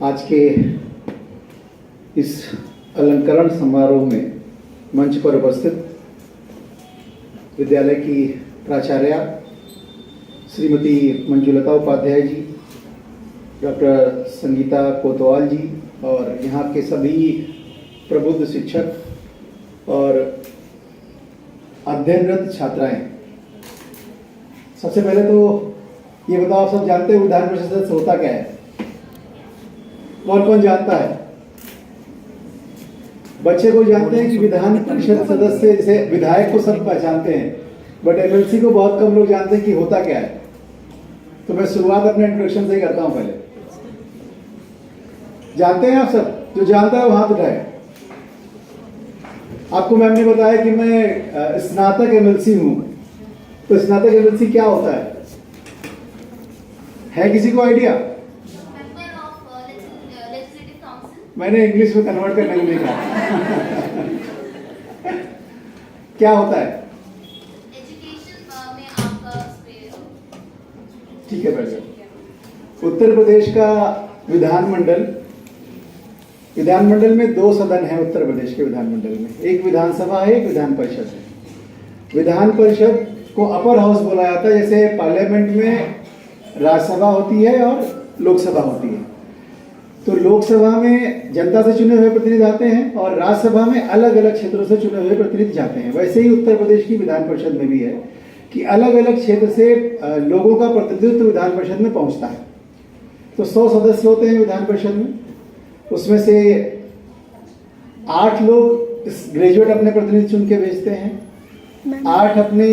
आज के इस अलंकरण समारोह में मंच पर उपस्थित विद्यालय की प्राचार्या श्रीमती मंजुलता उपाध्याय जी, डॉक्टर संगीता कोतवाल जी और यहाँ के सभी प्रबुद्ध शिक्षक और अध्ययनरत छात्राएं। सबसे पहले तो ये बताओ, आप सब जानते हो विधान परिषद सदस्य होता क्या है? कौन कौन जानता है? बच्चे को जानते हैं कि विधान परिषद सदस्य, जैसे विधायक को सब पहचानते हैं, बट एमएलसी को बहुत कम लोग जानते हैं कि होता क्या है। तो मैं शुरुआत अपने इंट्रोडक्शन से ही करता हूं। पहले जानते हैं आप सब? जो जानता है वो हाथ उठाए। आपको मैम ने बताया कि मैं स्नातक एमएलसी हूं, तो स्नातक एमएलसी क्या होता है किसी को आइडिया? मैंने इंग्लिश में कन्वर्ट करने को नहीं कहा। क्या होता है? एजुकेशन में आपका ठीक है बैठो। उत्तर प्रदेश का विधानमंडल में दो सदन है। उत्तर प्रदेश के विधानमंडल में एक विधानसभा है, एक विधान परिषद है। विधान परिषद को अपर हाउस बोला जाता है। जैसे पार्लियामेंट में राज्यसभा होती है और लोकसभा होती है, तो लोकसभा में जनता से चुने हुए प्रतिनिधि आते हैं और राज्यसभा में अलग अलग क्षेत्रों से चुने हुए प्रतिनिधि जाते हैं। वैसे ही उत्तर प्रदेश की विधान परिषद में भी है कि अलग अलग क्षेत्र से लोगों का प्रतिनिधित्व विधान परिषद में पहुंचता है। तो 100 सदस्य होते हैं विधान परिषद में, उसमें से 8 लोग ग्रेजुएट अपने प्रतिनिधि चुन के भेजते हैं, 8 अपने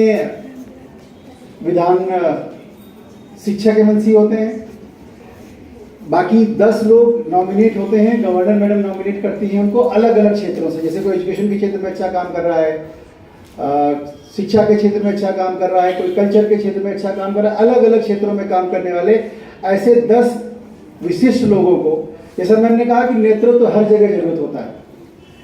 विधान शिक्षक एमएलसी होते हैं, बाकी 10 लोग नॉमिनेट होते हैं। गवर्नर मैडम नॉमिनेट करती हैं उनको अलग अलग क्षेत्रों से। जैसे कोई एजुकेशन के क्षेत्र में अच्छा काम कर रहा है, शिक्षा के क्षेत्र में अच्छा काम कर रहा है, कोई कल्चर के क्षेत्र में अच्छा काम कर रहा है, अलग अलग क्षेत्रों में काम करने वाले ऐसे 10 विशिष्ट लोगों को, जैसा मैंने कहा कि नेतृत्व तो हर जगह जरूरत होता है।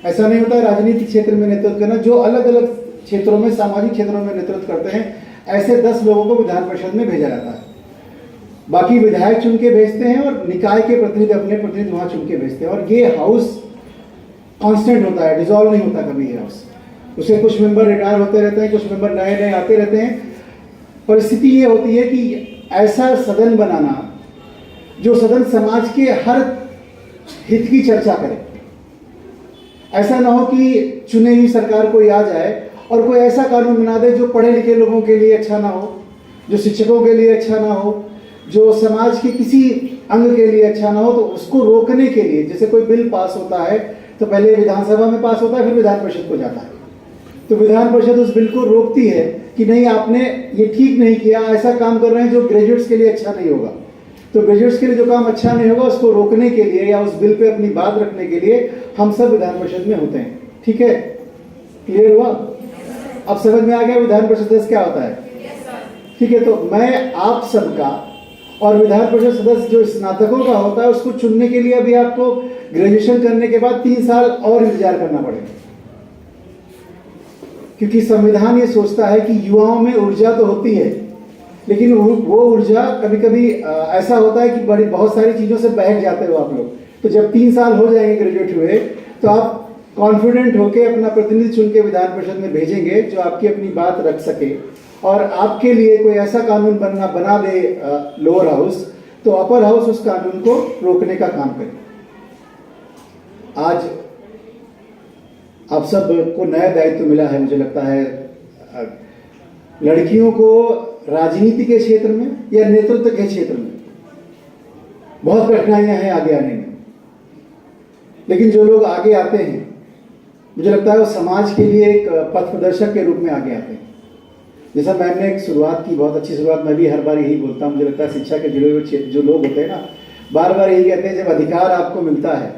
ऐसा नहीं होता है राजनीतिक क्षेत्र में नेतृत्व करना, जो अलग अलग क्षेत्रों में, सामाजिक क्षेत्रों में नेतृत्व करते हैं, ऐसे 10 लोगों को विधान परिषद में भेजा जाता है। बाकी विधायक चुन के भेजते हैं और निकाय के प्रतिनिधि अपने प्रतिनिधि वहां चुन के भेजते हैं। और ये हाउस कांस्टेंट होता है, डिसॉल्व नहीं होता कभी ये हाउस। उसे कुछ मेंबर रिटायर होते रहते हैं, कुछ मेंबर नए नए आते रहते हैं। परिस्थिति ये होती है कि ऐसा सदन बनाना जो सदन समाज के हर हित की चर्चा करे। ऐसा ना हो कि चुनी हुई सरकार कोई आ जाए और कोई ऐसा कानून बना दे जो पढ़े लिखे लोगों के लिए अच्छा ना हो, जो शिक्षकों के लिए अच्छा ना हो, जो समाज के किसी अंग के लिए अच्छा ना हो। तो उसको रोकने के लिए, जैसे कोई बिल पास होता है तो पहले विधानसभा में पास होता है, फिर विधान परिषद को जाता है। तो विधान परिषद उस बिल को रोकती है कि नहीं, आपने ये ठीक नहीं किया, ऐसा काम कर रहे हैं जो ग्रेजुएट्स के लिए अच्छा नहीं होगा। तो ग्रेजुएट्स के लिए जो काम अच्छा नहीं होगा उसको रोकने के लिए या उस बिल पे अपनी बात रखने के लिए हम सब विधान परिषद में होते हैं। ठीक है, क्लियर हुआ? अब समझ में आ गया विधान परिषद सदस्य क्या होता है? ठीक है, तो मैं आप सबका और विधान परिषद सदस्य जो स्नातकों का होता है उसको चुनने के लिए अभी आपको ग्रेजुएशन करने के बाद 3 साल और इंतजार करना पड़ेगा, क्योंकि संविधान ये सोचता है कि युवाओं में ऊर्जा तो होती है, लेकिन वो ऊर्जा कभी कभी ऐसा होता है कि बहुत सारी चीजों से बहक जाते हो आप लोग। तो जब 3 साल हो जाएंगे ग्रेजुएट हुए, तो आप कॉन्फिडेंट होके अपना प्रतिनिधि चुन के विधान परिषद में भेजेंगे जो आपकी अपनी बात रख सके और आपके लिए कोई ऐसा कानून बना दे लोअर हाउस, तो अपर हाउस उस कानून को रोकने का काम करे। आज आप सब को नया दायित्व मिला है, मुझे लगता है लड़कियों को राजनीति के क्षेत्र में या नेतृत्व के क्षेत्र में बहुत कठिनाइयां हैं आगे आने में, लेकिन जो लोग आगे आते हैं मुझे लगता है वो समाज के लिए एक पथ प्रदर्शक के रूप में आगे आते हैं। जैसा मैम ने एक शुरुआत की, बहुत अच्छी शुरुआत, मैं भी हर बार यही बोलता हूँ। मुझे लगता है शिक्षा के जुड़े हुए जो लोग होते हैं ना, बार बार यही कहते हैं जब अधिकार आपको मिलता है,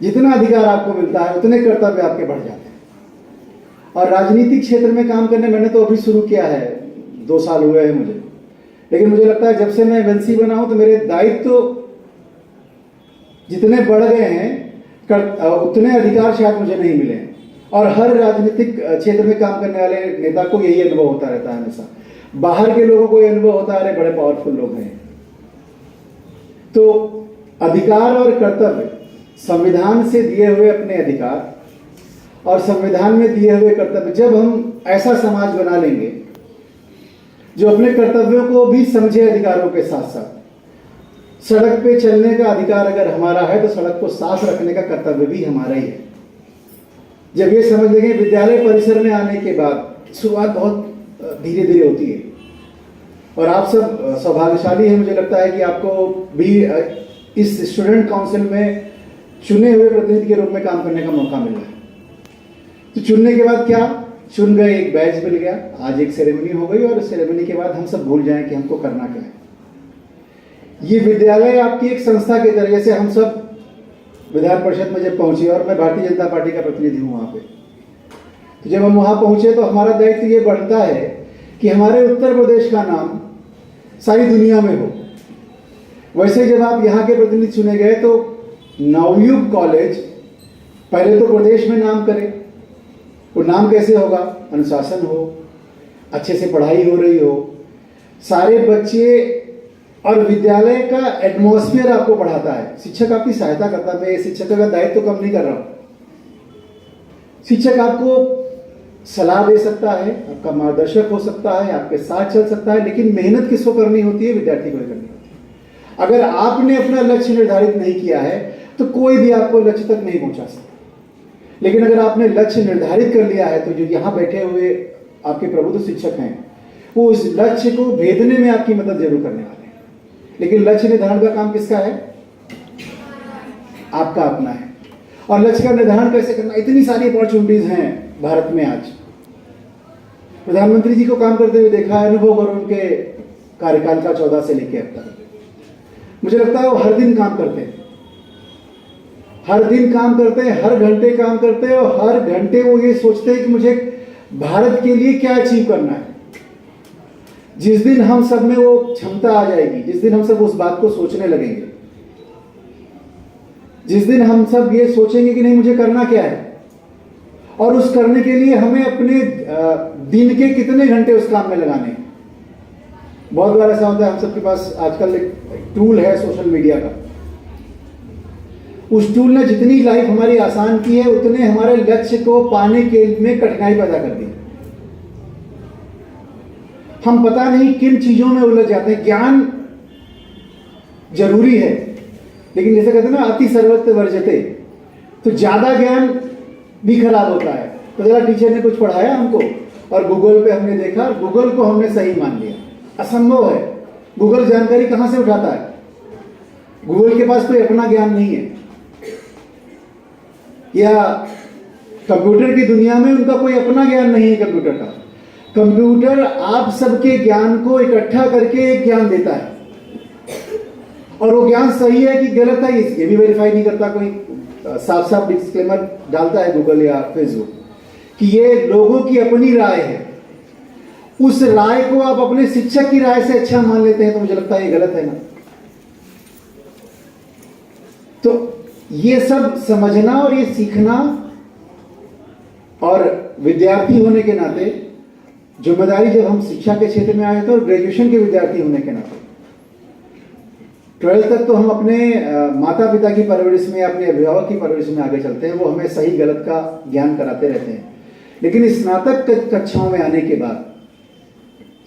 जितना अधिकार आपको मिलता है उतने कर्तव्य आपके बढ़ जाते हैं। और राजनीतिक क्षेत्र में काम करने मैंने तो अभी शुरू किया है, 2 साल हुए हैं मुझे, लेकिन मुझे लगता है जब से मैं एमएलसी बना हूं तो मेरे दायित्व जितने बढ़ गए हैं उतने अधिकार शायद मुझे नहीं मिले। और हर राजनीतिक क्षेत्र में काम करने वाले नेता को यही अनुभव होता रहता है हमेशा। बाहर के लोगों को यह अनुभव होता है, अरे बड़े पावरफुल लोग हैं। तो अधिकार और कर्तव्य, संविधान से दिए हुए अपने अधिकार और संविधान में दिए हुए कर्तव्य, जब हम ऐसा समाज बना लेंगे जो अपने कर्तव्यों को भी समझे अधिकारों के साथ साथ, सड़क पे चलने का अधिकार अगर हमारा है तो सड़क को साफ रखने का कर्तव्य भी हमारा ही है। जब ये समझ लेंगे, विद्यालय परिसर में आने के बाद शुरुआत बहुत धीरे धीरे होती है और आप सब सौभाग्यशाली हैं, मुझे लगता है कि आपको भी इस स्टूडेंट काउंसिल में चुने हुए प्रतिनिधि के रूप में काम करने का मौका मिल रहा है। तो चुनने के बाद क्या, चुन गए, एक बैच मिल गया, आज एक सेरेमनी हो गई और इस सेरेमनी के बाद हम सब भूल जाएं कि हमको करना क्या है। ये विद्यालय आपकी एक संस्था की तरह, जैसे हम सब विधान परिषद में जब पहुंचे और मैं भारतीय जनता पार्टी का प्रतिनिधि हूं वहां पे, तो जब हम वहां पहुंचे तो हमारा दायित्व ये बढ़ता है कि हमारे उत्तर प्रदेश का नाम सारी दुनिया में हो। वैसे जब आप यहाँ के प्रतिनिधि चुने गए तो नवयुग कॉलेज पहले तो प्रदेश में नाम करे। वो नाम कैसे होगा, अनुशासन हो, अच्छे से पढ़ाई हो रही हो, सारे बच्चे और विद्यालय का एटमॉस्फेयर आपको पढ़ाता है। शिक्षक आपकी सहायता करता है, मैं शिक्षक का दायित्व तो कम नहीं कर रहा हूं। शिक्षक आपको सलाह दे सकता है, आपका मार्गदर्शक हो सकता है, आपके साथ चल सकता है, लेकिन मेहनत किसको करनी होती है, विद्यार्थी को करनी होती है। अगर आपने अपना लक्ष्य निर्धारित नहीं किया है तो कोई भी आपको लक्ष्य तक नहीं पहुंचा सकता। लेकिन अगर आपने लक्ष्य निर्धारित कर लिया है तो जो यहाँ बैठे हुए आपके प्रबुद्ध शिक्षक हैं वो उस लक्ष्य को भेदने में आपकी मदद जरूर करने वाले हैं। लेकिन लक्ष्य निर्धारण का काम किसका है, आपका अपना है। और लक्ष्य का निर्धारण कैसे करना, इतनी सारी अपॉर्चुनिटीज हैं भारत में। आज प्रधानमंत्री जी को काम करते हुए देखा है, अनुभव करो उनके कार्यकाल का 14 से लेकर अब तक। मुझे लगता है वो हर दिन काम करते हैं, हर दिन काम करते हैं, हर घंटे काम करते हैं और हर घंटे वो ये सोचते हैं कि मुझे भारत के लिए क्या अचीव करना है। जिस दिन हम सब में वो क्षमता आ जाएगी, जिस दिन हम सब उस बात को सोचने लगेंगे, जिस दिन हम सब ये सोचेंगे कि नहीं मुझे करना क्या है और उस करने के लिए हमें अपने दिन के कितने घंटे उस काम में लगाने हैं। बहुत बार ऐसा होता है, हम सबके पास आजकल एक टूल है सोशल मीडिया का, उस टूल ने जितनी लाइफ हमारी आसान की है उतने हमारे लक्ष्य को पाने के में कठिनाई पैदा कर दी। हम पता नहीं किन चीजों में उलझ जाते हैं। ज्ञान जरूरी है, लेकिन जैसे कहते हैं ना अति सर्वत्र वर्जते, तो ज्यादा ज्ञान भी खराब होता है। तो जरा टीचर ने कुछ पढ़ाया हमको और गूगल पे हमने देखा, गूगल को हमने सही मान लिया। असंभव है। गूगल जानकारी कहां से उठाता है? गूगल के पास कोई अपना ज्ञान नहीं है। या कंप्यूटर की दुनिया में उनका कोई अपना ज्ञान नहीं है। कंप्यूटर का, कंप्यूटर आप सबके ज्ञान को इकट्ठा करके एक ज्ञान देता है और वो ज्ञान सही है कि गलत है ये भी वेरीफाई नहीं करता कोई। साफ साफ डिस्क्लेमर डालता है गूगल या फेसबुक कि ये लोगों की अपनी राय है। उस राय को आप अपने शिक्षक की राय से अच्छा मान लेते हैं तो मुझे लगता है ये गलत है ना। तो ये सब समझना और ये सीखना और विद्यार्थी होने के नाते जिम्मेदारी, जब हम शिक्षा के क्षेत्र में आए थे और ग्रेजुएशन के विद्यार्थी होने के नाते 12th तक तो हम अपने माता पिता की परवरिश में, अपने अभिभावक की परवरिश में आगे चलते हैं, वो हमें सही गलत का ज्ञान कराते रहते हैं। लेकिन स्नातक कक्षाओं में आने के बाद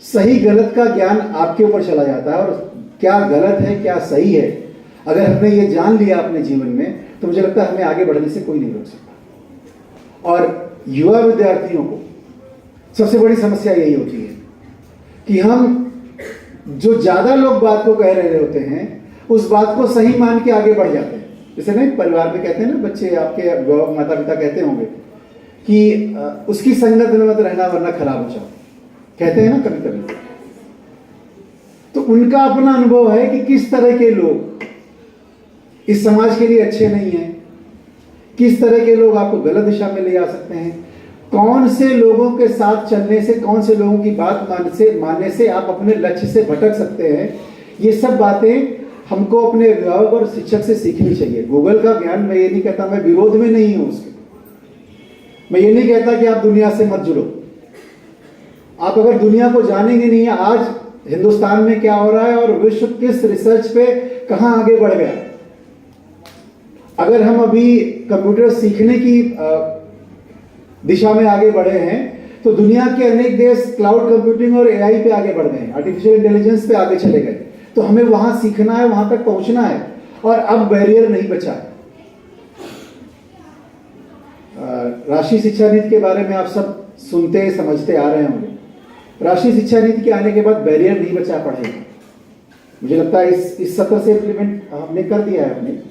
सही गलत का ज्ञान आपके ऊपर चला जाता है और क्या गलत है क्या सही है अगर हमने ये जान लिया अपने जीवन में तो मुझे लगता है हमें आगे बढ़ने से कोई नहीं रोक सकता। और युवा विद्यार्थियों को सबसे बड़ी समस्या यही होती है कि हम जो ज्यादा लोग बात को कह रहे होते हैं उस बात को सही मान के आगे बढ़ जाते हैं। जैसे ना परिवार में कहते हैं ना, बच्चे आपके माता पिता कहते होंगे कि उसकी संगत में मत रहना वरना खराब हो जाओ, कहते हैं ना कभी कभी। तो उनका अपना अनुभव है कि किस तरह के लोग इस समाज के लिए अच्छे नहीं हैं, किस तरह के लोग आपको गलत दिशा में ले जा सकते हैं, कौन से लोगों के साथ चलने से, कौन से लोगों की बात मानने से आप अपने लक्ष्य से भटक सकते हैं। ये सब बातें हमको अपने अभिभावक और शिक्षक से सीखनी चाहिए। गूगल का ज्ञान, मैं ये नहीं कहता, मैं विरोध में नहीं हूं उसके, मैं ये नहीं कहता कि आप दुनिया से मत जुड़ो। आप अगर दुनिया को जानेंगे नहीं, आज हिंदुस्तान में क्या हो रहा है और विश्व किस रिसर्च पे कहां आगे बढ़ गया, अगर हम अभी कंप्यूटर सीखने की दिशा में आगे बढ़े हैं तो दुनिया के अनेक देश क्लाउड कंप्यूटिंग और एआई पे आगे बढ़ गए हैं, आर्टिफिशियल इंटेलिजेंस पे आगे चले गए। तो हमें वहां सीखना है, वहां तक पहुंचना है और अब बैरियर नहीं बचा है। राष्ट्रीय शिक्षा नीति के बारे में आप सब सुनते समझते आ रहे होंगे। राष्ट्रीय शिक्षा नीति के आने के बाद बैरियर नहीं बचा पढ़ाई का। मुझे लगता है इस सत्र से इम्प्लीमेंट हमने कर दिया है।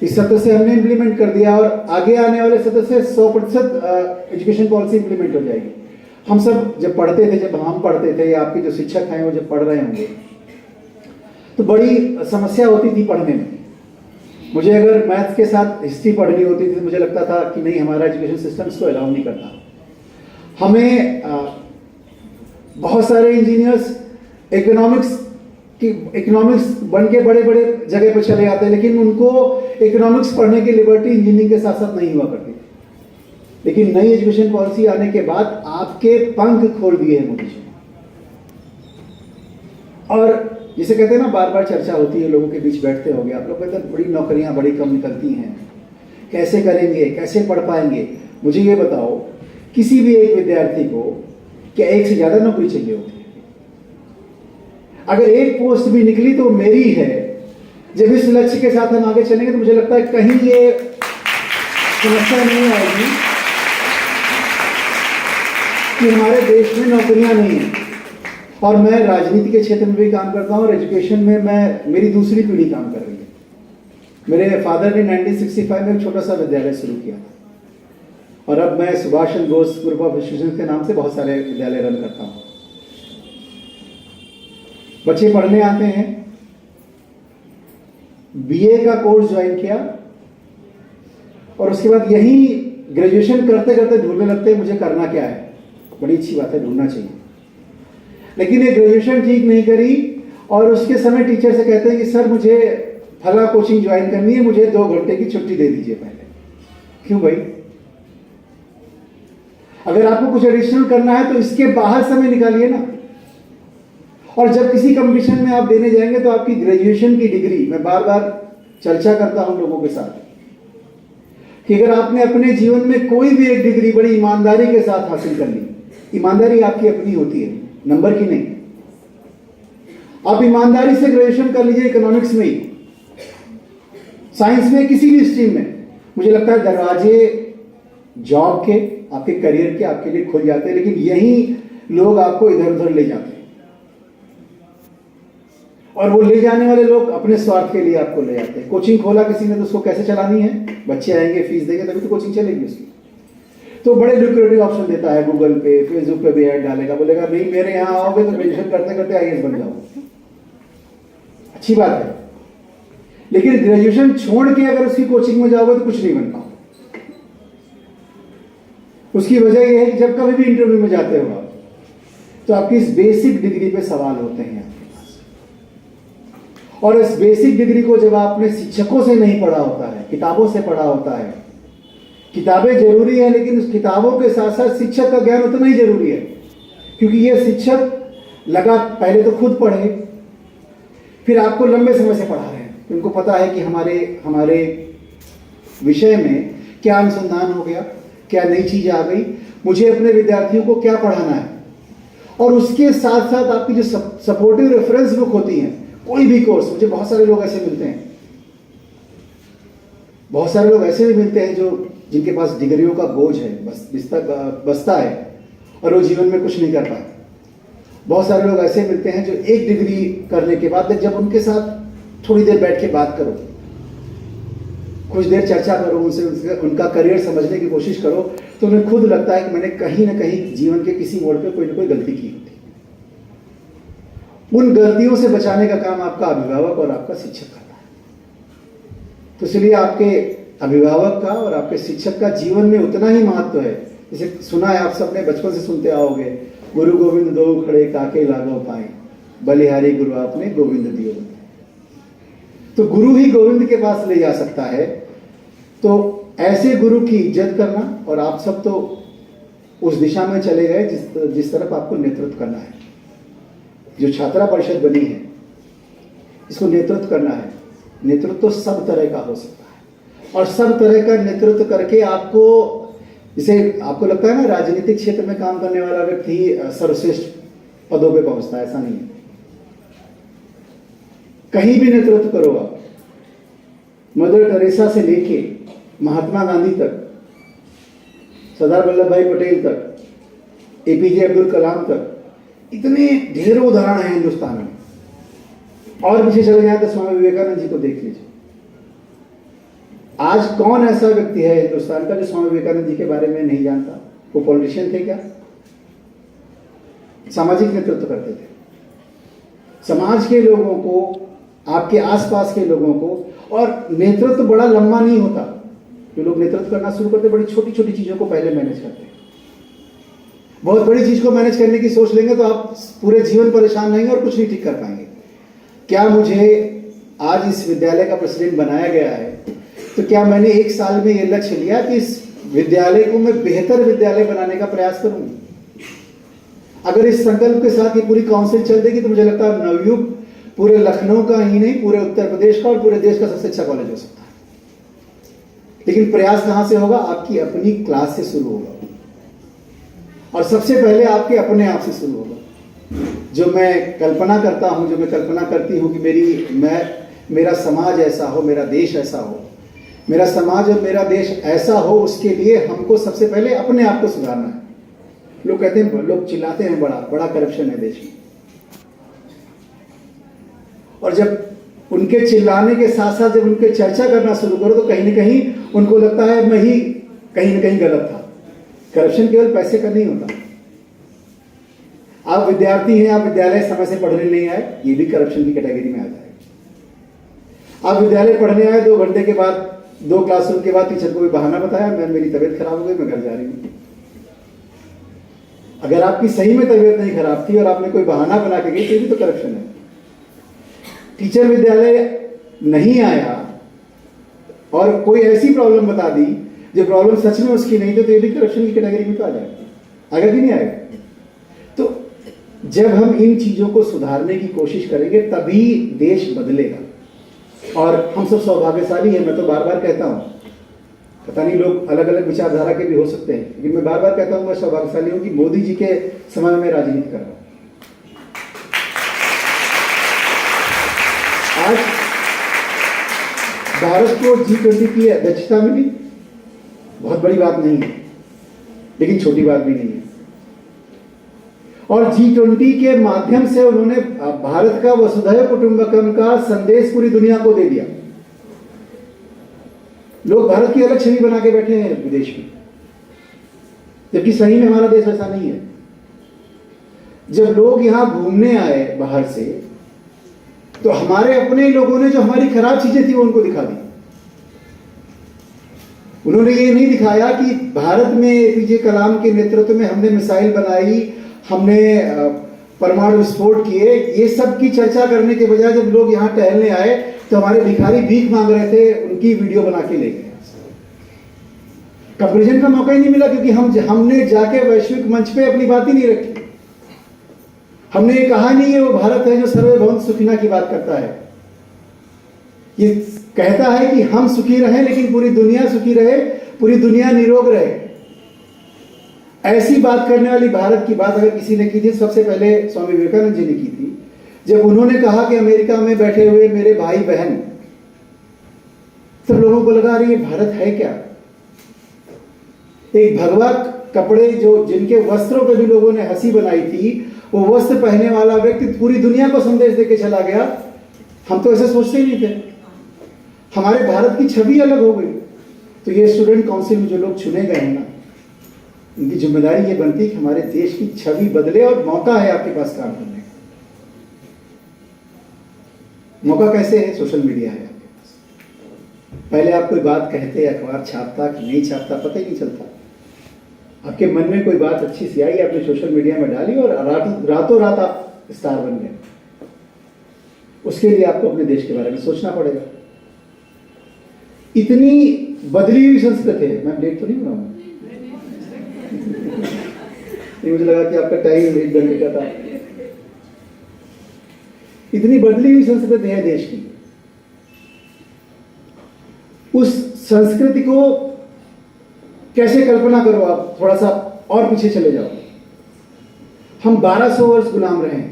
इस सत्र से हमने इम्प्लीमेंट कर दिया और आगे आने वाले सत्र से 100% एजुकेशन पॉलिसी इम्प्लीमेंट हो जाएगी। हम सब जब पढ़ते थे, जब हम पढ़ते थे या आपके जो शिक्षक हैं वो जब पढ़ रहे होंगे तो बड़ी समस्या होती थी पढ़ने में। मुझे अगर मैथ्स के साथ हिस्ट्री पढ़नी होती थी तो मुझे लगता था कि नहीं, हमारा एजुकेशन सिस्टम इसको अलाउ नहीं करता। हमें बहुत सारे इंजीनियर्स इकोनॉमिक्स बन के बड़े बड़े जगह पर चले जाते हैं, लेकिन उनको इकोनॉमिक्स पढ़ने की लिबर्टी इंजीनियरिंग के साथ साथ नहीं हुआ करती। लेकिन नई एजुकेशन पॉलिसी आने के बाद आपके पंख खोल दिए हैं मोदी जी। और जिसे कहते हैं ना, बार बार चर्चा होती है, लोगों के बीच बैठते होंगे आप लोग, कहते हैं बड़ी नौकरियां बड़ी कम निकलती हैं, कैसे करेंगे, कैसे पढ़ पाएंगे। मुझे ये बताओ, किसी भी एक विद्यार्थी को क्या एक से ज्यादा नौकरी चाहिए होती है? अगर एक पोस्ट भी निकली तो मेरी है। जब इस लक्ष्य के साथ हम आगे चलेंगे तो मुझे लगता है कहीं ये समस्या नहीं आएगी कि हमारे देश में नौकरियां नहीं है। और मैं राजनीति के क्षेत्र में भी काम करता हूं और एजुकेशन में मेरी दूसरी पीढ़ी काम कर रही है। मेरे फादर ने 1965 में एक छोटा सा विद्यालय शुरू किया था और अब मैं Subhash Chandra Bose group of institution के नाम से बहुत सारे विद्यालय रन करता हूं। बच्चे पढ़ने आते हैं, बीए का कोर्स ज्वाइन किया और उसके बाद यही ग्रेजुएशन करते करते ढूंढने लगते हैं मुझे करना क्या है। बड़ी अच्छी बात है, ढूंढना चाहिए। लेकिन ये ग्रेजुएशन ठीक नहीं करी और उसके समय टीचर से कहते हैं कि सर मुझे फला कोचिंग ज्वाइन करनी है, मुझे 2 घंटे की छुट्टी दे दीजिए पहले। क्यों भाई? अगर आपको कुछ एडिशनल करना है तो इसके बाहर समय निकालिए ना। और जब किसी कंपटीशन में आप देने जाएंगे तो आपकी ग्रेजुएशन की डिग्री, मैं बार बार चर्चा करता हूं लोगों के साथ कि अगर आपने अपने जीवन में कोई भी एक डिग्री बड़ी ईमानदारी के साथ हासिल कर ली, ईमानदारी आपकी अपनी होती है, नंबर की नहीं। आप ईमानदारी से ग्रेजुएशन कर लीजिए, इकोनॉमिक्स में ही, साइंस में, किसी भी स्ट्रीम में, मुझे लगता है दरवाजे जॉब के, आपके करियर के आपके लिए खुल जाते हैं। लेकिन यही लोग आपको इधर उधर ले जाते हैं और वो ले जाने वाले लोग अपने स्वार्थ के लिए आपको ले जाते हैं। कोचिंग खोला किसी ने तो उसको कैसे चलानी है, बच्चे आएंगे, फीस देंगे तभी तो कोचिंग चलेगी उसकी। तो बड़े लुक्रेटिव ऑप्शन देता है, गूगल पे, फेसबुक पे भी ऐड डालेगा, बोलेगा नहीं मेरे यहाँ आओगे तो ग्रेजुएशन करते करते आईएएस बन जाओगे। अच्छी बात है, लेकिन ग्रेजुएशन छोड़ के अगर उसकी कोचिंग में जाओगे तो कुछ नहीं बन पाओगे। उसकी वजह यह है कि जब कभी भी इंटरव्यू में जाते हो आप तो आपकी इस बेसिक डिग्री पे सवाल होते हैं आपके पास। और इस बेसिक डिग्री को जब आपने शिक्षकों से नहीं पढ़ा होता है, किताबों से पढ़ा होता है, किताबें जरूरी है लेकिन उस किताबों के साथ साथ शिक्षक का ज्ञान उतना ही जरूरी है। क्योंकि ये शिक्षक लगा पहले तो खुद पढ़े, फिर आपको लंबे समय से पढ़ा रहे हैं, उनको पता है कि हमारे विषय में क्या अनुसंधान हो गया, क्या नई चीज आ गई, मुझे अपने विद्यार्थियों को क्या पढ़ाना है। और उसके साथ साथ आपकी जो सपोर्टिव रेफरेंस बुक होती है, कोई भी कोर्स, मुझे बहुत सारे लोग ऐसे मिलते हैं, बहुत सारे लोग ऐसे भी मिलते हैं जो जिनके पास डिग्रियों का बोझ है, बस्ता है और वो जीवन में कुछ नहीं कर पाए। बहुत सारे लोग ऐसे मिलते हैं जो एक डिग्री करने के बाद जब उनके साथ थोड़ी देर बैठ के बात करो, कुछ देर चर्चा करो, उनसे उनका करियर समझने की कोशिश करो, तो उन्हें खुद लगता है कि मैंने कहीं ना कहीं जीवन के किसी मोड़ पे कोई ना कोई गलती की होती। उन गलतियों से बचाने का काम आपका अभिभावक और आपका शिक्षक करता है। तो इसलिए आपके अभिभावक का और आपके शिक्षक का जीवन में उतना ही महत्व है। जैसे सुना है, आप सबने बचपन से सुनते आओगे, गुरु गोविंद दो खड़े काके लागो पाए, बलिहारी गुरु आपने गोविंद दियो। तो गुरु ही गोविंद के पास ले जा सकता है। तो ऐसे गुरु की इज्जत करना, और आप सब तो उस दिशा में चले गए जिस तरफ आपको नेतृत्व करना है। जो छात्रा परिषद बनी है, इसको नेतृत्व करना है। नेतृत्व तो सब तरह का हो सकता है, और सब तरह का नेतृत्व करके आपको, जैसे आपको लगता है ना राजनीतिक क्षेत्र में काम करने वाला व्यक्ति सर्वश्रेष्ठ पदों पे पहुंचता है, ऐसा नहीं है। कहीं भी नेतृत्व करो आप, मदर टेरेसा से लेके महात्मा गांधी तक, सरदार वल्लभ भाई पटेल तक, एपीजे अब्दुल कलाम तक, इतने ढेरों उदाहरण हैं हिंदुस्तान में। और पीछे चले जाए तो स्वामी विवेकानंद जी को देख लीजिए। आज कौन ऐसा व्यक्ति है हिंदुस्तान का जो स्वामी विवेकानंद जी के बारे में नहीं जानता? वो पॉलिटिशियन थे क्या? सामाजिक नेतृत्व करते थे। समाज के लोगों को, आपके आसपास के लोगों को, और नेतृत्व बड़ा लंबा नहीं होता। जो लोग नेतृत्व करना शुरू करते बड़ी छोटी छोटी चीजों को पहले मैनेज करते हैं। बहुत बड़ी चीज को मैनेज करने की सोच लेंगे तो आप पूरे जीवन परेशान रहेंगे और कुछ नहीं ठीक कर पाएंगे। क्या मुझे आज इस विद्यालय का प्रेसिडेंट बनाया गया है तो क्या मैंने एक साल में यह लक्ष्य लिया कि इस विद्यालय को मैं बेहतर विद्यालय बनाने का प्रयास करूं? अगर इस संकल्प के साथ ये पूरी काउंसिल चल देगी तो मुझे लगता है नवयुग पूरे लखनऊ का ही नहीं, पूरे उत्तर प्रदेश का और पूरे देश का सबसे अच्छा कॉलेज हो सकता है। लेकिन प्रयास कहां से होगा? आपकी अपनी क्लास से शुरू होगा, और सबसे पहले आपके अपने आप से शुरू होगा। जो मैं कल्पना करता हूं, जो मैं कल्पना करती हूं कि मेरा समाज ऐसा हो, मेरा देश ऐसा हो, मेरा समाज और मेरा देश ऐसा हो, उसके लिए हमको सबसे पहले अपने आप को सुधारना है। लोग कहते हैं, लोग चिल्लाते हैं बड़ा बड़ा करप्शन है देश में, और जब उनके चिल्लाने के साथ साथ जब उनके चर्चा करना शुरू करो तो कहीं ना कहीं उनको लगता है मैं ही कहीं ना कहीं गलत था। करप्शन केवल पैसे का नहीं होता। आप विद्यार्थी हैं, आप विद्यालय समय से पढ़ने नहीं आए, ये भी करप्शन की कैटेगरी में आता है। आप विद्यालय पढ़ने आए, 2 घंटे के बाद, 2 क्लासरूम के बाद टीचर को भी बहाना बताया, मेरी तबीयत खराब हो गई, मैं घर जा रही हूं। अगर आपकी सही में तबीयत नहीं खराब थी और आपने कोई बहाना बना के गई, तो भी तो करप्शन है। टीचर विद्यालय नहीं आया और कोई ऐसी प्रॉब्लम बता दी जो प्रॉब्लम सच में उसकी नहीं, तो ये भी करप्शन की कैटेगरी में तो आ जाएगा। आगे भी नहीं आएगा। तो जब हम इन चीजों को सुधारने की कोशिश करेंगे तभी देश बदलेगा। और हम सब सौभाग्यशाली हैं। मैं तो बार बार कहता हूं, पता नहीं लोग अलग अलग विचारधारा के भी हो सकते हैं, लेकिन मैं बार बार कहता हूं मैं सौभाग्यशाली हूं कि मोदी जी के समय में राजनीति कर रहा हूं। आज भारत को G20 की अध्यक्षता मिली, बहुत बड़ी बात नहीं है, लेकिन छोटी बात भी नहीं है। और G20 के माध्यम से उन्होंने भारत का वसुधैव कुटुंबकम का संदेश पूरी दुनिया को दे दिया। लोग भारत की अलग छवि बना के बैठे हैं विदेश में, जबकि सही में हमारा देश ऐसा नहीं है। जब लोग यहां घूमने आए बाहर से, तो हमारे अपने लोगों ने जो हमारी खराब चीजें थी वो उनको दिखा दी। उन्होंने ये नहीं दिखाया कि भारत में एपीजे कलाम के नेतृत्व में हमने मिसाइल बनाई, हमने परमाणु विस्फोट किए। ये सब की चर्चा करने के बजाय जब लोग यहाँ टहलने आए तो हमारे भिखारी भीख मांग रहे थे, उनकी वीडियो बना के ले गए। कंपैरिजन का मौका ही नहीं मिला, क्योंकि हमने जाके वैश्विक मंच पे अपनी बात ही नहीं रखी। हमने ये कहा नहीं है वो भारत है जो सर्वभौम सुखिना की बात करता है। ये कहता है कि हम सुखी रहें लेकिन पूरी दुनिया सुखी रहे, पूरी दुनिया निरोग रहे। ऐसी बात करने वाली भारत की बात अगर किसी ने की थी, सबसे पहले स्वामी विवेकानंद जी ने की थी, जब उन्होंने कहा कि अमेरिका में बैठे हुए मेरे भाई बहन, सब लोगों को लगा रही है भारत है क्या? एक भगवा कपड़े जो जिनके वस्त्रों पे भी लोगों ने हंसी बनाई थी, वो वस्त्र पहनने वाला व्यक्ति पूरी दुनिया को संदेश देके चला गया। हम तो ऐसे सोचते ही नहीं थे। हमारे भारत की छवि अलग हो गई। तो ये स्टूडेंट काउंसिल में जो लोग चुने गए हैं ना, उनकी जिम्मेदारी ये बनती है कि हमारे देश की छवि बदले, और मौका है आपके पास काम करने का। मौका कैसे है? सोशल मीडिया है आपके पास। पहले आप कोई बात कहते, अखबार छापता कि नहीं छापता पता ही नहीं चलता। आपके मन में कोई बात अच्छी सी आई, आपने सोशल मीडिया में डाली और रातों रात आप स्टार बन गए। उसके लिए आपको अपने देश के बारे में सोचना पड़ेगा। इतनी बदली हुई संस्कृति है। मैं लेट तो नहीं बनाऊंगा, मुझे लगा कि आपका टाइम 1 घंटे का था। इतनी बदली हुई संस्कृति है देश की। उस संस्कृति को कैसे कल्पना करो, आप थोड़ा सा और पीछे चले जाओ। हम 1200 वर्ष गुलाम रहे हैं,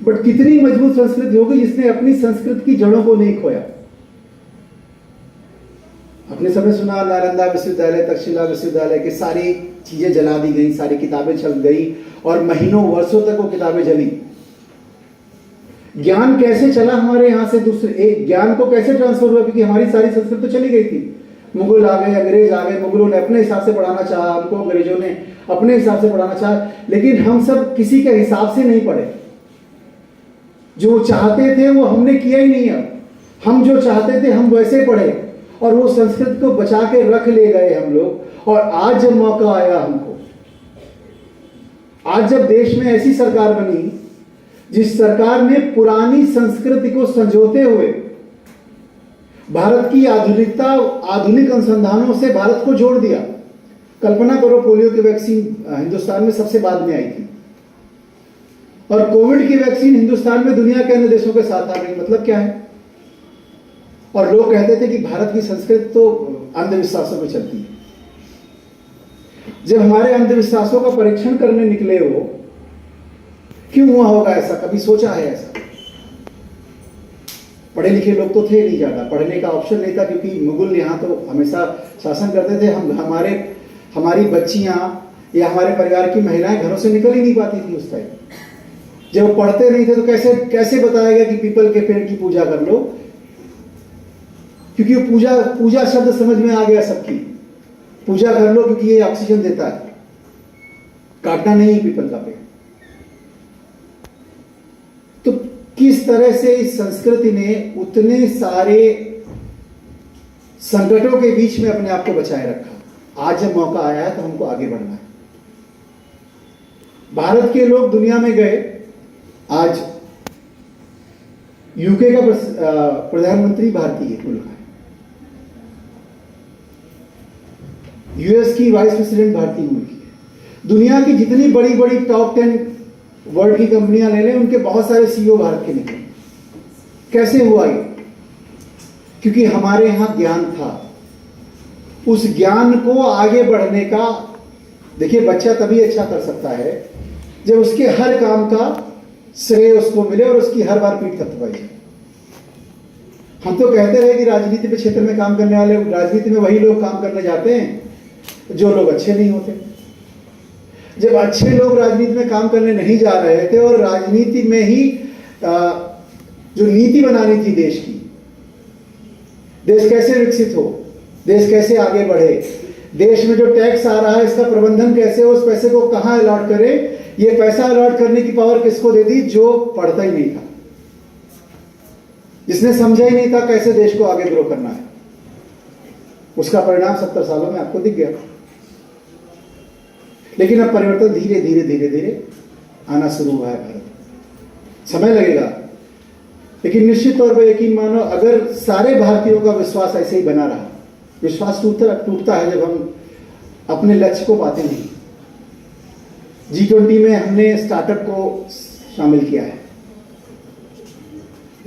बट कितनी मजबूत संस्कृति होगी जिसने अपनी संस्कृति की जड़ों को नहीं खोया। अपने समय सुना नालंदा विश्वविद्यालय, तक्षशिला विश्वविद्यालय की सारी चीजें जला दी गई, सारी किताबें छल गई और महीनों वर्षों तक वो किताबें जली। ज्ञान कैसे चला हमारे यहां से दूसरे एक ज्ञान को कैसे ट्रांसफर हुआ, क्योंकि हमारी सारी संस्कृति तो चली गई थी। मुगल आ गए, अंग्रेज आ गए, मुगलों ने अपने हिसाब से पढ़ाना चाहा हमको, अंग्रेजों ने अपने हिसाब से पढ़ाना चाहा, लेकिन हम सब किसी के हिसाब से नहीं पढ़े। जो चाहते थे वो हमने किया ही नहीं। अब हम जो चाहते थे हम वैसे पढ़े और वो संस्कृति को बचा के रख ले गए हम लोग। और आज जब मौका आया हमको, आज जब देश में ऐसी सरकार बनी जिस सरकार ने पुरानी संस्कृति को संजोते हुए भारत की आधुनिकता, आधुनिक अनुसंधानों से भारत को जोड़ दिया। कल्पना करो, पोलियो की वैक्सीन हिंदुस्तान में सबसे बाद में आई थी और कोविड की वैक्सीन हिंदुस्तान में दुनिया के अन्य देशों के साथ आ गई। मतलब क्या है? और लोग कहते थे कि भारत की संस्कृति तो अंधविश्वासों पे चलती है। जब हमारे अंधविश्वासों का परीक्षण करने निकले हो, क्यों हुआ होगा ऐसा? कभी सोचा है ऐसा? पढ़े लिखे लोग तो थे नहीं, ज्यादा पढ़ने का ऑप्शन नहीं था, क्योंकि मुगल यहाँ तो हमेशा शासन करते थे। हमारी बच्चियां या हमारे परिवार की महिलाएं घरों से निकल ही नहीं पाती थी उस टाइम। जब पढ़ते नहीं थे तो कैसे बताया गया कि पीपल के पेड़ की पूजा कर लो, क्योंकि पूजा शब्द समझ में आ गया सबकी। पूजा कर लो क्योंकि ये ऑक्सीजन देता है, काटना नहीं पीपल का पेड़। तो किस तरह से इस संस्कृति ने उतने सारे संकटों के बीच में अपने आप को बचाए रखा। आज जब मौका आया है तो हमको आगे बढ़ना है। भारत के लोग दुनिया में गए। आज यूके का प्रधानमंत्री भारतीय मुल्क है, यूएस की वाइस प्रेसिडेंट भारतीय मुल्क है। दुनिया की जितनी बड़ी बड़ी टॉप 10 वर्ल्ड की कंपनियां ले लें, उनके बहुत सारे सीईओ भारत के निकले। कैसे हुआ ये? क्योंकि हमारे यहां ज्ञान था। उस ज्ञान को आगे बढ़ने का, देखिए बच्चा तभी अच्छा कर सकता है जब उसके हर काम का श्रेय उसको मिले और उसकी हर बार पीठ थपथपाई जाए। हम तो कहते रहे कि राजनीति के क्षेत्र में काम करने वाले, राजनीति में वही लोग काम करने जाते हैं जो लोग अच्छे नहीं होते। जब अच्छे लोग राजनीति में काम करने नहीं जा रहे थे और राजनीति में ही जो नीति बनानी थी देश की, देश कैसे विकसित हो, देश कैसे आगे बढ़े, देश में जो टैक्स आ रहा है इसका प्रबंधन कैसे हो, उस पैसे को कहां अलॉट करे, ये पैसा अलॉट करने की पावर किसको दे दी? जो पढ़ता ही नहीं था, जिसने समझा ही नहीं था कैसे देश को आगे ग्रो करना है। उसका परिणाम 70 सालों में आपको दिख गया। लेकिन अब परिवर्तन धीरे धीरे धीरे धीरे आना शुरू हुआ है। भारत समय लगेगा, लेकिन निश्चित तौर पर यकीन मानो, अगर सारे भारतीयों का विश्वास ऐसे ही बना रहा, विश्वास टूटता है जब हम अपने लक्ष्य को पाते नहीं। G20 में हमने स्टार्टअप को शामिल किया है।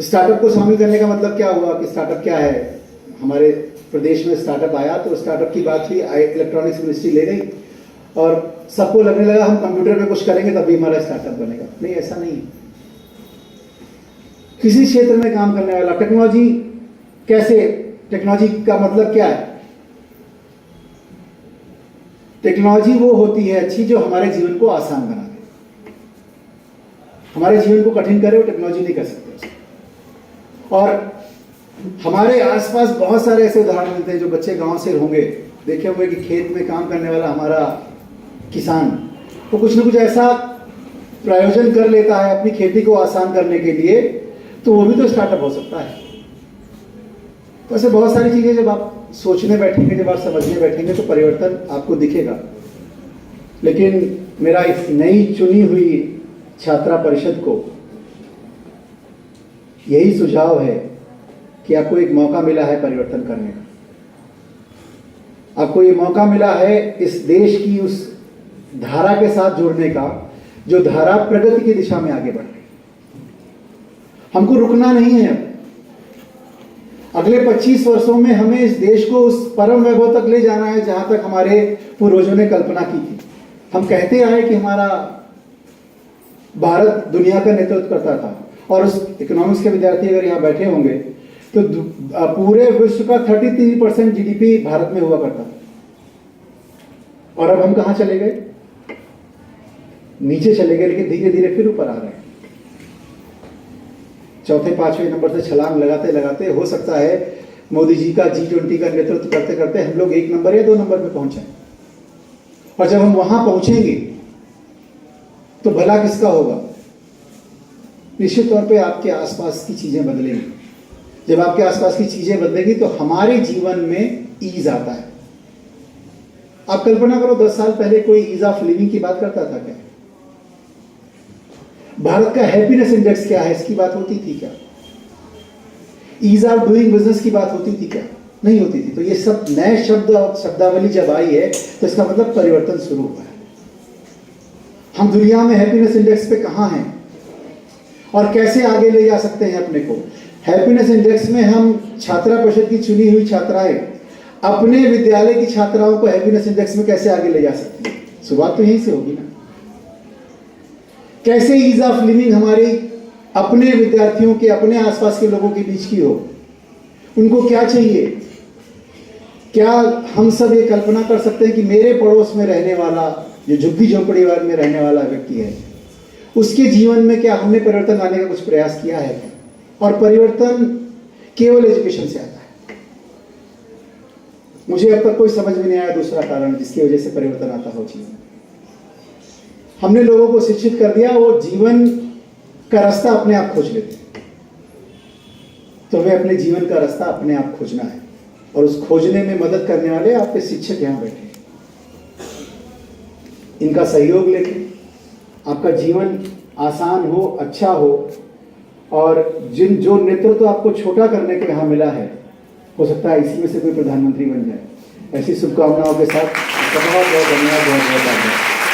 स्टार्टअप को शामिल करने का मतलब क्या हुआ कि स्टार्टअप क्या है? हमारे प्रदेश में स्टार्टअप आया तो स्टार्टअप की बात हुई, इलेक्ट्रॉनिक्स मिनिस्ट्री ले गई और सबको लगने लगा हम कंप्यूटर पे कुछ करेंगे तभी हमारा स्टार्टअप बनेगा। नहीं, ऐसा नहीं है। किसी क्षेत्र में काम करने वाला टेक्नोलॉजी, कैसे टेक्नोलॉजी का मतलब क्या है? टेक्नोलॉजी वो होती है अच्छी जो हमारे जीवन को आसान बना दे। हमारे जीवन को कठिन करे वो टेक्नोलॉजी नहीं कर सकते उसको। और हमारे आसपास बहुत सारे ऐसे उदाहरण मिलते हैं जो बच्चे गांव से होंगे, देखे होंगे कि खेत में काम करने वाला हमारा किसान तो कुछ न कुछ ऐसा प्रायोजन कर लेता है अपनी खेती को आसान करने के लिए, तो वो भी तो स्टार्टअप हो सकता है। तो ऐसे बहुत सारी चीजें जब आप सोचने बैठेंगे, जब आप समझने बैठेंगे तो परिवर्तन आपको दिखेगा। लेकिन मेरा इस नई चुनी हुई छात्रा परिषद को यही सुझाव है कि आपको एक मौका मिला है परिवर्तन करने का। आपको ये मौका मिला है इस देश की उस धारा के साथ जुड़ने का जो धारा प्रगति की दिशा में आगे बढ़ रही है। हमको रुकना नहीं है। अगले 25 वर्षों में हमें इस देश को उस परम वैभव तक ले जाना है जहां तक हमारे पूर्वजों ने कल्पना की थी। हम कहते आए कि हमारा भारत दुनिया का नेतृत्व करता था, और उस इकोनॉमिक्स के विद्यार्थी अगर यहाँ बैठे होंगे तो पूरे विश्व का 33% जीडीपी भारत में हुआ करता था। और अब हम कहाँ चले गए? नीचे चले गए, लेकिन धीरे धीरे फिर ऊपर आ रहे हैं। चौथे पांचवें नंबर से छलांग लगाते लगाते हो सकता है मोदी जी का G20 का नेतृत्व करते करते हम लोग 1 नंबर या 2 नंबर पे पहुंचे। और जब हम वहां पहुंचेंगे तो भला किसका होगा? निश्चित तौर पे आपके आसपास की चीजें बदलेंगी। जब आपके आसपास की चीजें बदलेंगी तो हमारे जीवन में ईज आता है। आप कल्पना करो 10 साल पहले कोई ईज ऑफ लिविंग की बात करता था क्या? भारत का हैप्पीनेस इंडेक्स क्या है इसकी बात होती थी क्या? ईज ऑफ डूइंग बिजनेस की बात होती थी क्या? नहीं होती थी। तो ये सब नए शब्दावली जब आई है तो इसका मतलब परिवर्तन शुरू हुआ है। हम दुनिया में हैप्पीनेस इंडेक्स पे कहां हैं और कैसे आगे ले जा सकते हैं अपने को? हैप्पीनेस इंडेक्स में हम छात्रा परिषद की चुनी हुई छात्राएं अपने विद्यालय की छात्राओं को हैप्पीनेस इंडेक्स में कैसे आगे ले जा सकती है? शुरुआत तो यहीं से होगी ना। कैसे ईज ऑफ लिविंग हमारे अपने विद्यार्थियों के, अपने आसपास के लोगों के बीच की हो? उनको क्या चाहिए? क्या हम सब ये कल्पना कर सकते हैं कि मेरे पड़ोस में रहने वाला, जो झुग्गी झोंपड़ी में रहने वाला व्यक्ति है, उसके जीवन में क्या हमने परिवर्तन लाने का कुछ प्रयास किया है? और परिवर्तन केवल एजुकेशन से आता है। मुझे अब तक कोई समझ में नहीं आया दूसरा कारण जिसकी वजह से परिवर्तन आता हो जीवन में। हमने लोगों को शिक्षित कर दिया, वो जीवन का रास्ता अपने आप खोज लेते हैं। तो हमें अपने जीवन का रास्ता अपने आप खोजना है, और उस खोजने में मदद करने वाले आपके शिक्षक यहाँ बैठे हैं। इनका सहयोग लेके आपका जीवन आसान हो, अच्छा हो, और जो नेतृत्व आपको छोटा करने को यहाँ मिला है, हो सकता है इसी में से कोई प्रधानमंत्री बन जाए। ऐसी शुभकामनाओं के साथ बहुत बहुत धन्यवाद, बहुत बहुत आभार।